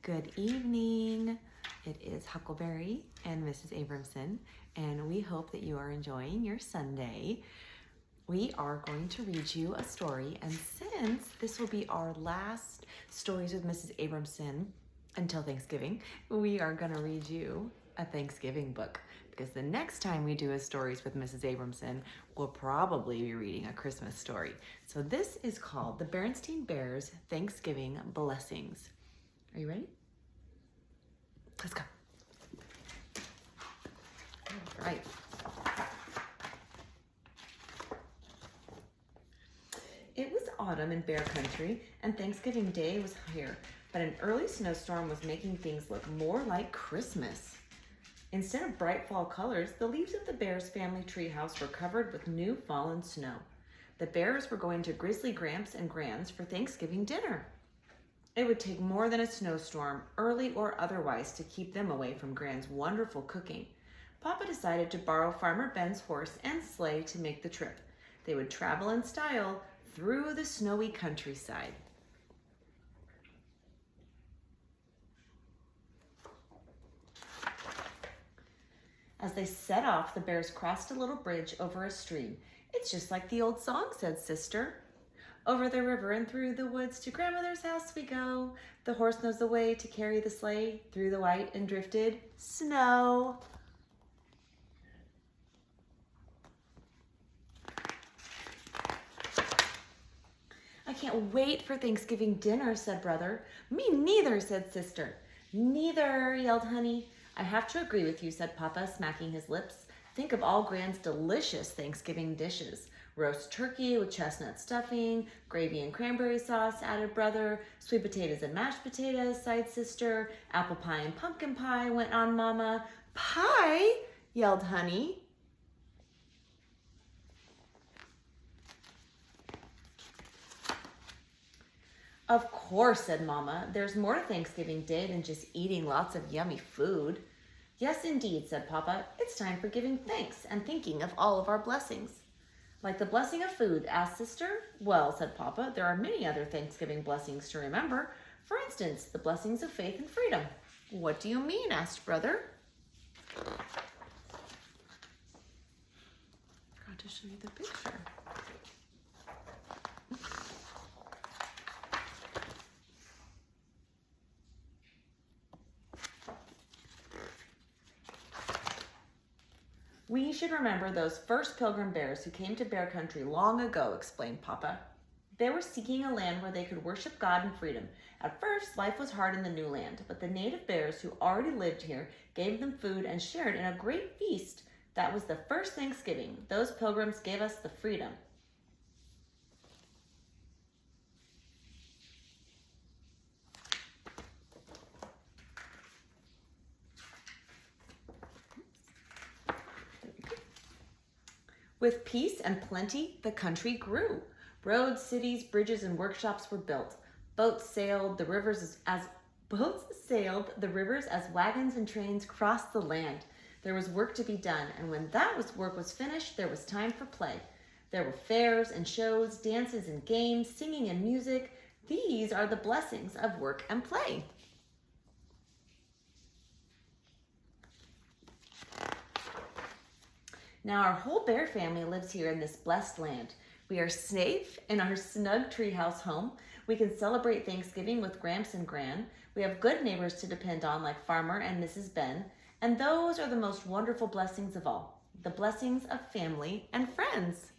Good evening. It is Huckleberry and Mrs. Abramson, and we hope that you are enjoying your Sunday. We are going to read you a story, and since this will be our last Stories with Mrs. Abramson until Thanksgiving, we are going to read you a Thanksgiving book, because the next time we do a Stories with Mrs. Abramson, we'll probably be reading a Christmas story. So this is called The Berenstain Bears Thanksgiving Blessings. Are you ready? Let's go. All right. It was autumn in Bear Country, and Thanksgiving Day was here, but an early snowstorm was making things look more like Christmas. Instead of bright fall colors, the leaves of the Bears family treehouse were covered with new fallen snow. The Bears were going to Grizzly Gramps and Gran's for Thanksgiving dinner. It would take more than a snowstorm, early or otherwise, to keep them away from Gran's wonderful cooking. Papa decided to borrow Farmer Ben's horse and sleigh to make the trip. They would travel in style through the snowy countryside. As they set off, the Bears crossed a little bridge over a stream. "It's just like the old song," said Sister. "Over the river and through the woods to grandmother's house we go. The horse knows the way to carry the sleigh through the white and drifted snow." "I can't wait for Thanksgiving dinner," said Brother. "Me neither," said Sister. "Neither," yelled Honey. "I have to agree with you," said Papa, smacking his lips. "Think of all Gran's delicious Thanksgiving dishes. Roast turkey with chestnut stuffing, gravy and cranberry sauce," added Brother. "Sweet potatoes and mashed potatoes," sighed Sister. "Apple pie and pumpkin pie," went on Mama. "Pie!" yelled Honey. "Of course," said Mama. "There's more to Thanksgiving Day than just eating lots of yummy food." "Yes, indeed," said Papa. "It's time for giving thanks and thinking of all of our blessings." "Like the blessing of food?" asked Sister. "Well," said Papa, "there are many other Thanksgiving blessings to remember. For instance, the blessings of faith and freedom." "What do you mean?" asked Brother. I forgot to show you the picture. "We should remember those first Pilgrim Bears who came to Bear Country long ago," explained Papa. "They were seeking a land where they could worship God in freedom. At first, life was hard in the new land, but the native bears who already lived here gave them food and shared in a great feast. That was the first Thanksgiving. Those pilgrims gave us the freedom." With peace and plenty, the country grew. Roads, cities, bridges, and workshops were built. Boats sailed the rivers as wagons and trains crossed the land. There was work to be done, and when work was finished, there was time for play. There were fairs and shows, dances and games, singing and music. These are the blessings of work and play. Now our whole bear family lives here in this blessed land. We are safe in our snug treehouse home. We can celebrate Thanksgiving with Gramps and Gran. We have good neighbors to depend on like Farmer and Mrs. Ben. And those are the most wonderful blessings of all, the blessings of family and friends.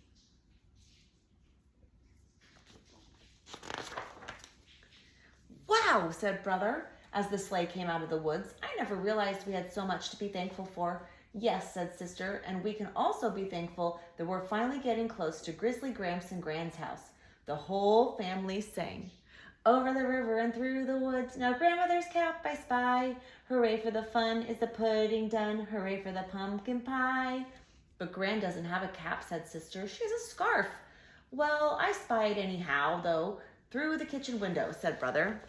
"Wow," said Brother, as the sleigh came out of the woods. "I never realized we had so much to be thankful for." "Yes," said Sister, "and we can also be thankful that we're finally getting close to Grizzly Gramps and Gran's house." The whole family sang. "Over the river and through the woods, now grandmother's cap I spy. Hooray for the fun, is the pudding done? Hooray for the pumpkin pie." "But Gran doesn't have a cap," said Sister. "She has a scarf." "Well, I spy it anyhow, though, through the kitchen window," said Brother.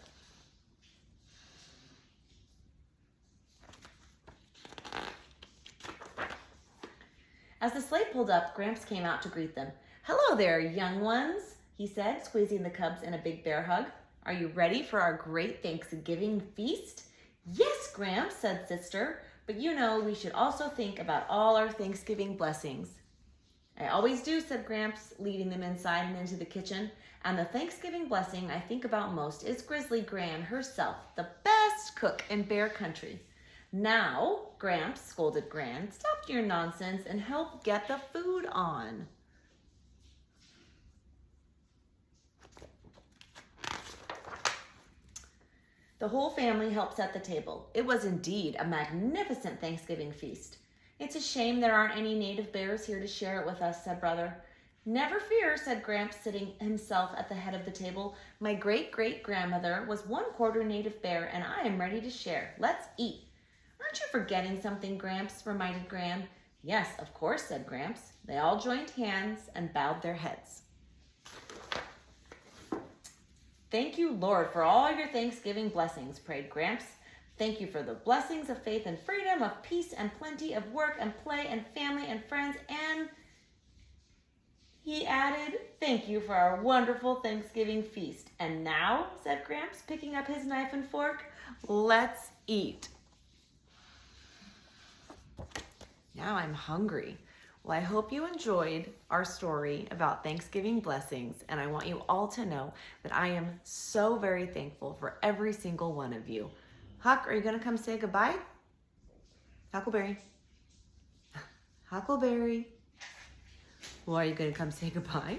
As the sleigh pulled up, Gramps came out to greet them. "Hello there, young ones," he said, squeezing the cubs in a big bear hug. Are you ready for our great Thanksgiving feast? Yes, Gramps, said Sister, but you know we should also think about all our Thanksgiving blessings. I always do, said Gramps, leading them inside and into the kitchen. And the Thanksgiving blessing I think about most is Grizzly Gran herself, the best cook in Bear Country. Now, Gramps, scolded Gran, stop your nonsense and help get the food on. The whole family helped set the table. It was indeed a magnificent Thanksgiving feast. It's a shame there aren't any native bears here to share it with us, said Brother. Never fear, said Gramps, sitting himself at the head of the table. My great-great-grandmother was 1/4 native bear, and I am ready to share. Let's eat. Aren't you forgetting something, Gramps? Reminded Gran. Yes, of course, said Gramps. They all joined hands and bowed their heads. Thank you, Lord, for all your Thanksgiving blessings, prayed Gramps. Thank you for the blessings of faith and freedom, of peace and plenty, of work and play and family and friends, and he added, thank you for our wonderful Thanksgiving feast. And now, said Gramps, picking up his knife and fork, let's eat. Now I'm hungry. Well, I hope you enjoyed our story about Thanksgiving blessings, and I want you all to know that I am so very thankful for every single one of you. Huck, are you going to come say goodbye? Huckleberry. Huckleberry. Well, are you going to come say goodbye?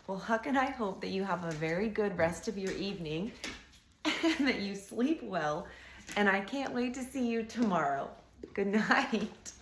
Well, Huck and I hope that you have a very good rest of your evening and that you sleep well. And I can't wait to see you tomorrow. Good night.